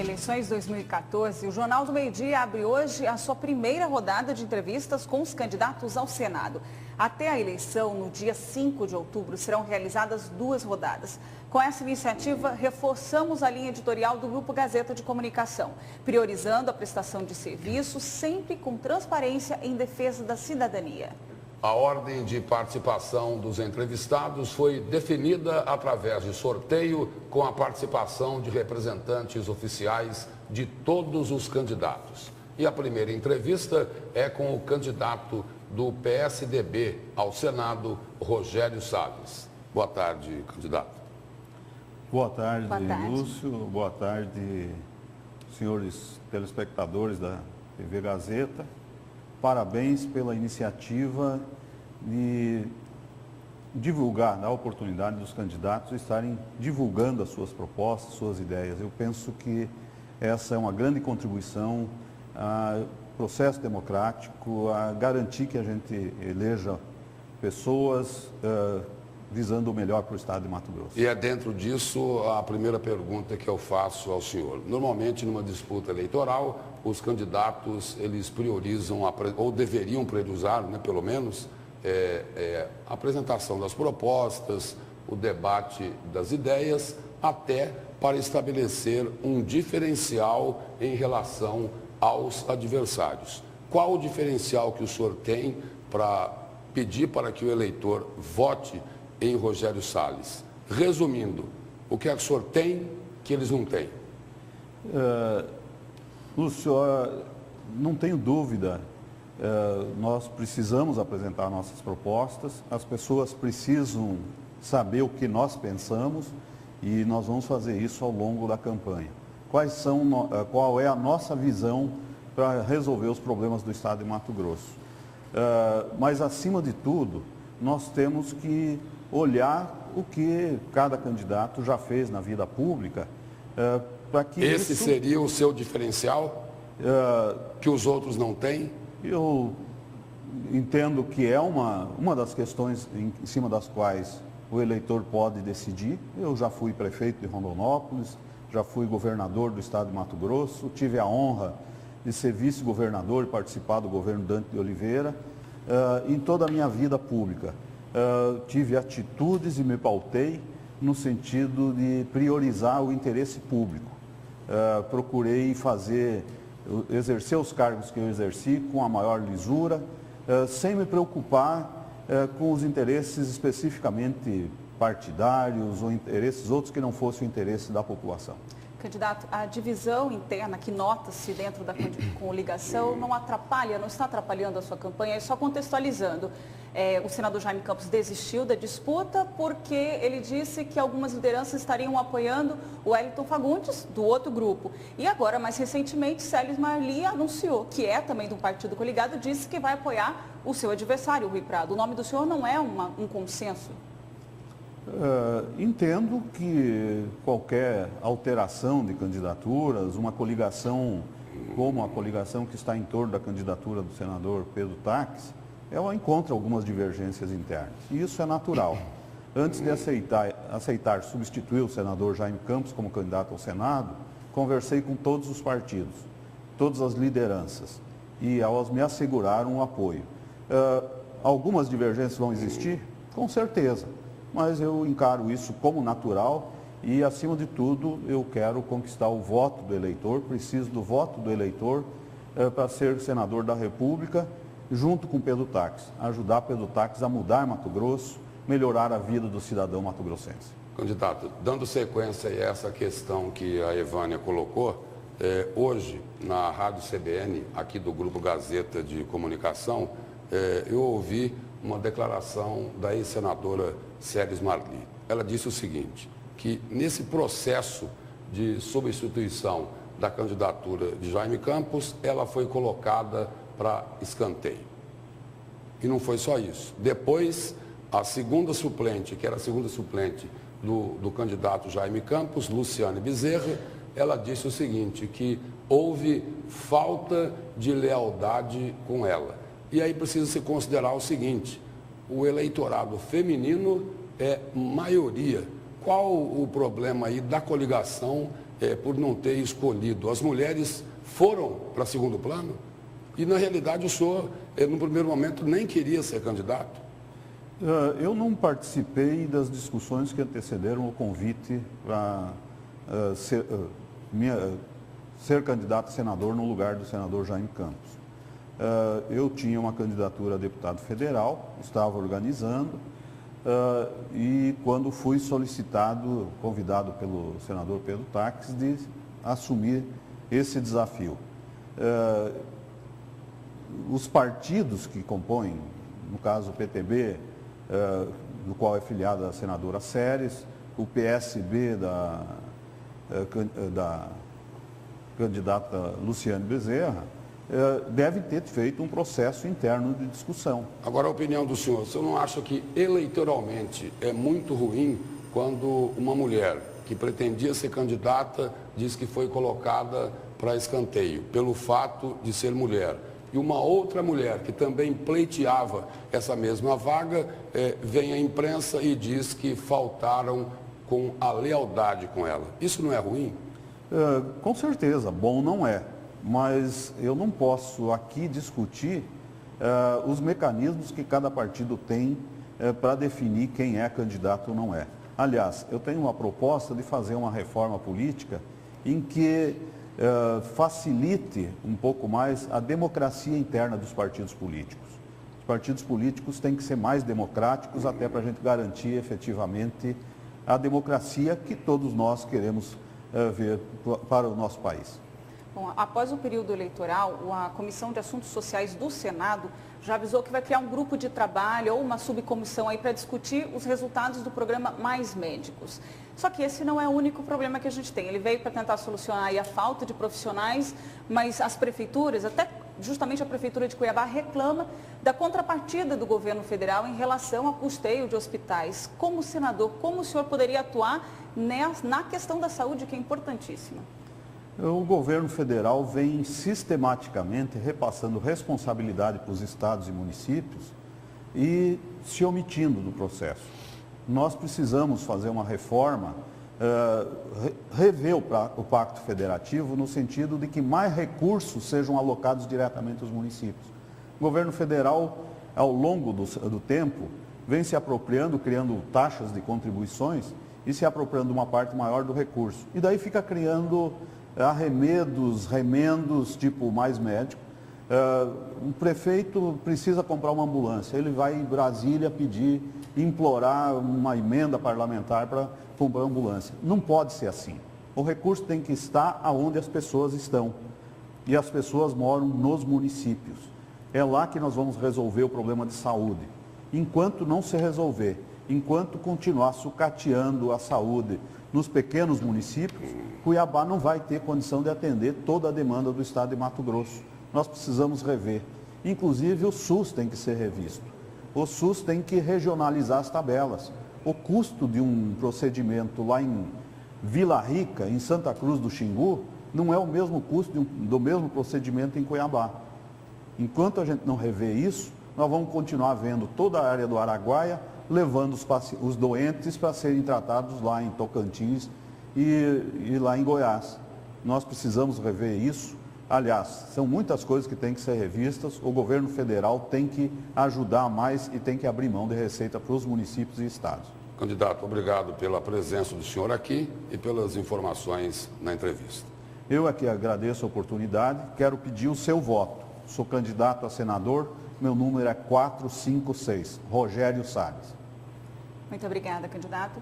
Eleições 2014, o Jornal do Meio-Dia abre hoje a sua primeira rodada de entrevistas com os candidatos ao Senado. Até a eleição, no dia 5 de outubro, serão realizadas 2 rodadas. Com essa iniciativa, reforçamos a linha editorial do Grupo Gazeta de Comunicação, priorizando a prestação de serviços, sempre com transparência em defesa da cidadania. A ordem de participação dos entrevistados foi definida através de sorteio com a participação de representantes oficiais de todos os candidatos. E a primeira entrevista é com o candidato do PSDB ao Senado, Rogério Salles. Boa tarde, candidato. Boa tarde, Lúcio. Boa tarde, senhores telespectadores da TV Gazeta. Parabéns pela iniciativa de divulgar, dar a oportunidade dos candidatos estarem divulgando as suas propostas, suas ideias. Eu penso que essa é uma grande contribuição ao processo democrático, a garantir que a gente eleja pessoas visando o melhor para o estado de Mato Grosso. E é dentro disso a primeira pergunta que eu faço ao senhor. Normalmente, numa disputa eleitoral, os candidatos, eles priorizam, ou deveriam priorizar, né, pelo menos, a apresentação das propostas, o debate das ideias, até para estabelecer um diferencial em relação aos adversários. Qual o diferencial que o senhor tem para pedir para que o eleitor vote em Rogério Salles? Resumindo, o que é que o senhor tem que eles não têm? Lúcio, não tenho dúvida, nós precisamos apresentar nossas propostas, as pessoas precisam saber o que nós pensamos e nós vamos fazer isso ao longo da campanha. Qual é a nossa visão para resolver os problemas do estado de Mato Grosso? Mas, acima de tudo, nós temos que olhar o que cada candidato já fez na vida pública, para que esse seria o seu diferencial, que os outros não têm? Eu entendo que é uma das questões em cima das quais o eleitor pode decidir. Eu já fui prefeito de Rondonópolis, já fui governador do estado de Mato Grosso, tive a honra de ser vice-governador e participar do governo Dante de Oliveira. Em toda a minha vida pública, tive atitudes e me pautei no sentido de priorizar o interesse público. Procurei exercer os cargos que eu exerci com a maior lisura, sem me preocupar com os interesses especificamente partidários ou interesses outros que não fossem o interesse da população. Candidato, a divisão interna que nota-se dentro da coligação não atrapalha, não está atrapalhando a sua campanha? E só contextualizando, o senador Jaime Campos desistiu da disputa porque ele disse que algumas lideranças estariam apoiando o Wellington Fagundes, do outro grupo. E agora, mais recentemente, Célis Marli anunciou, que é também do partido coligado, disse que vai apoiar o seu adversário, o Rui Prado. O nome do senhor não é um consenso? Entendo que qualquer alteração de candidaturas, uma coligação como a coligação que está em torno da candidatura do senador Pedro Taques, ela encontra algumas divergências internas. E isso é natural. Antes de aceitar substituir o senador Jaime Campos como candidato ao Senado, conversei com todos os partidos, todas as lideranças, e elas me asseguraram o apoio. Algumas divergências vão existir? Com certeza. Mas eu encaro isso como natural e, acima de tudo, eu quero conquistar o voto do eleitor, preciso do voto do eleitor para ser senador da República, junto com Pedro Taques, ajudar Pedro Taques a mudar Mato Grosso, melhorar a vida do cidadão mato-grossense. Candidato, dando sequência a essa questão que a Evânia colocou, hoje, na Rádio CBN, aqui do Grupo Gazeta de Comunicação, eu ouvi uma declaração da ex-senadora Célis Marli. Ela disse o seguinte, que nesse processo de substituição da candidatura de Jaime Campos, ela foi colocada para escanteio. E não foi só isso. Depois, a segunda suplente, que era a segunda suplente do candidato Jaime Campos, Luciane Bezerra, ela disse o seguinte, que houve falta de lealdade com ela. E aí precisa se considerar o seguinte, o eleitorado feminino é maioria. Qual o problema aí da coligação por não ter escolhido. As mulheres foram para segundo plano e, na realidade, o senhor, no primeiro momento, nem queria ser candidato. Eu não participei das discussões que antecederam o convite para ser candidato a senador no lugar do senador Jaime Campos. Eu tinha uma candidatura a deputado federal, estava organizando, e quando fui solicitado, convidado pelo senador Pedro Taques, de assumir esse desafio. Os partidos que compõem, no caso o PTB, do qual é filiada a senadora Séries, o PSB da candidata Luciane Bezerra, deve ter feito um processo interno de discussão. Agora, a opinião do senhor, você não acha que eleitoralmente é muito ruim quando uma mulher que pretendia ser candidata diz que foi colocada para escanteio pelo fato de ser mulher? E uma outra mulher que também pleiteava essa mesma vaga, vem à imprensa e diz que faltaram com a lealdade com ela. Isso não é ruim? Com certeza, bom não é. Mas eu não posso aqui discutir os mecanismos que cada partido tem para definir quem é candidato ou não é. Aliás, eu tenho uma proposta de fazer uma reforma política em que facilite um pouco mais a democracia interna dos partidos políticos. Os partidos políticos têm que ser mais democráticos até para a gente garantir efetivamente a democracia que todos nós queremos ver para o nosso país. Bom, após o período eleitoral, a Comissão de Assuntos Sociais do Senado já avisou que vai criar um grupo de trabalho ou uma subcomissão aí para discutir os resultados do programa Mais Médicos. Só que esse não é o único problema que a gente tem. Ele veio para tentar solucionar aí a falta de profissionais, mas as prefeituras, até justamente a Prefeitura de Cuiabá, reclama da contrapartida do governo federal em relação ao custeio de hospitais. Como senador, como o senhor poderia atuar na questão da saúde, que é importantíssima? O governo federal vem sistematicamente repassando responsabilidade para os estados e municípios e se omitindo do processo. Nós precisamos fazer uma reforma, rever o Pacto Federativo no sentido de que mais recursos sejam alocados diretamente aos municípios. O governo federal, ao longo do tempo, vem se apropriando, criando taxas de contribuições e se apropriando de uma parte maior do recurso. E daí fica criando remendos, tipo Mais Médico. Um prefeito precisa comprar uma ambulância, ele vai em Brasília pedir, implorar uma emenda parlamentar para comprar uma ambulância. Não pode ser assim. O recurso tem que estar onde as pessoas estão. E as pessoas moram nos municípios. É lá que nós vamos resolver o problema de saúde. Enquanto não se resolver, enquanto continuar sucateando a saúde nos pequenos municípios, Cuiabá não vai ter condição de atender toda a demanda do estado de Mato Grosso. Nós precisamos rever. Inclusive o SUS tem que ser revisto. O SUS tem que regionalizar as tabelas. O custo de um procedimento lá em Vila Rica, em Santa Cruz do Xingu, não é o mesmo custo do mesmo procedimento em Cuiabá. Enquanto a gente não rever isso, nós vamos continuar vendo toda a área do Araguaia levando os doentes para serem tratados lá em Tocantins e lá em Goiás. Nós precisamos rever isso. Aliás, são muitas coisas que têm que ser revistas. O governo federal tem que ajudar mais e tem que abrir mão de receita para os municípios e estados. Candidato, obrigado pela presença do senhor aqui e pelas informações na entrevista. Eu aqui agradeço a oportunidade, quero pedir o seu voto. Sou candidato a senador, meu número é 456, Rogério Salles. Muito obrigada, candidato.